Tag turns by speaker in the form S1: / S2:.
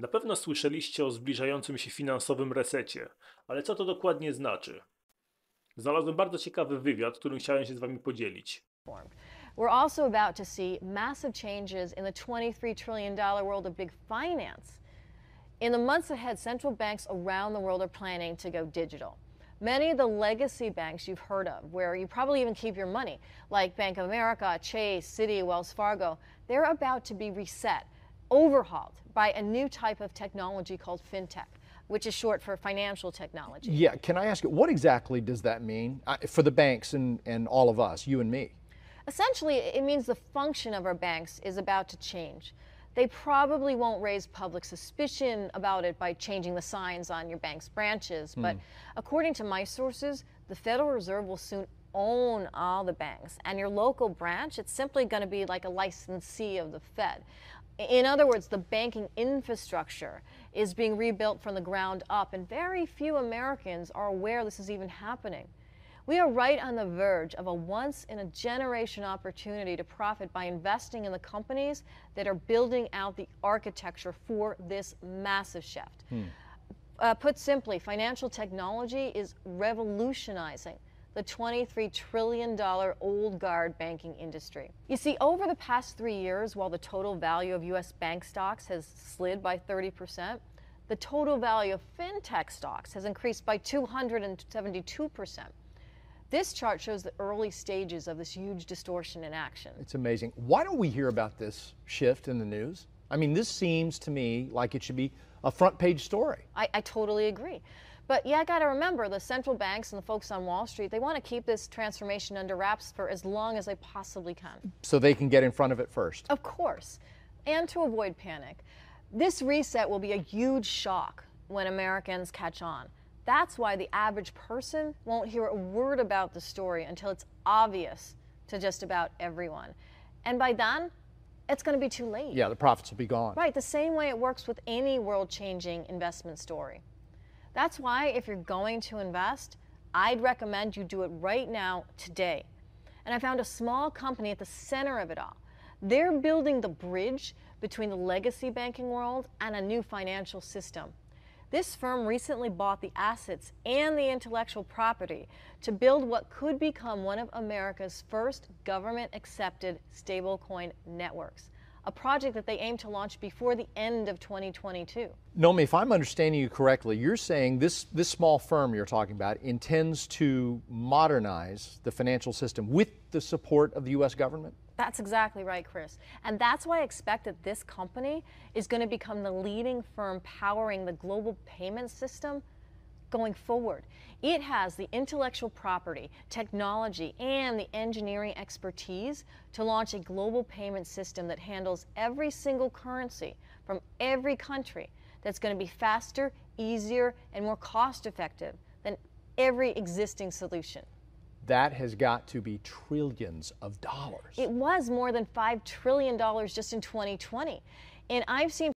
S1: Na pewno słyszeliście o zbliżającym się finansowym resecie, ale co to dokładnie znaczy? Znalazłem bardzo ciekawy wywiad, którym chciałem się z Wami podzielić.
S2: We're also about to see massive changes in the $23 trillion world of big finance. In the months ahead, central banks around the world are planning to go digital. Many of the legacy banks you've heard of, where you probably even keep your money, like Bank of America, Chase, Citi, Wells Fargo, they're about to be reset, overhauled by a new type of technology called fintech, which is short for financial technology.
S3: Yeah, can I ask you, what exactly does that mean for the banks and all of us, you and me?
S2: Essentially, it means the function of our banks is about to change. They probably won't raise public suspicion about it by changing the signs on your bank's branches, but according to my sources, the Federal Reserve will soon own all the banks, and your local branch, it's simply going to be like a licensee of the Fed. In other words, the banking infrastructure is being rebuilt from the ground up, and very few Americans are aware this is even happening. We are right on the verge of a once-in-a-generation opportunity to profit by investing in the companies that are building out the architecture for this massive shift. Put simply, financial technology is revolutionizing the $23 trillion old guard banking industry. You see, over the past 3 years, while the total value of U.S. bank stocks has slid by 30%, the total value of fintech stocks has increased by 272%. This chart shows the early stages of this huge distortion in action.
S3: It's amazing. Why don't we hear about this shift in the news? I mean, this seems to me like it should be a front page story.
S2: I totally agree. But yeah, I got to remember, the central banks and the folks on Wall Street, they want to keep this transformation under wraps for as long as they possibly can.
S3: So they can get in front of it first.
S2: Of course. And to avoid panic. This reset will be a huge shock when Americans catch on. That's why the average person won't hear a word about the story until it's obvious to just about everyone. And by then, it's going to be too late.
S3: Yeah, the profits will be gone.
S2: Right, the same way it works with any world-changing investment story. That's why if you're going to invest, I'd recommend you do it right now, today. And I found a small company at the center of it all. They're building the bridge between the legacy banking world and a new financial system. This firm recently bought the assets and the intellectual property to build what could become one of America's first government-accepted stablecoin networks, a project that they aim to launch before the end of 2022.
S3: Nomi, if I'm understanding you correctly, you're saying this small firm you're talking about intends to modernize the financial system with the support of the U.S. government?
S2: That's exactly right, Chris. And that's why I expect that this company is going to become the leading firm powering the global payment system going forward. It has the intellectual property, technology, and the engineering expertise to launch a global payment system that handles every single currency from every country, that's going to be faster, easier, and more cost-effective than every existing solution.
S3: That has got to be trillions of dollars.
S2: It was more than $5 trillion just in 2020. And I've seen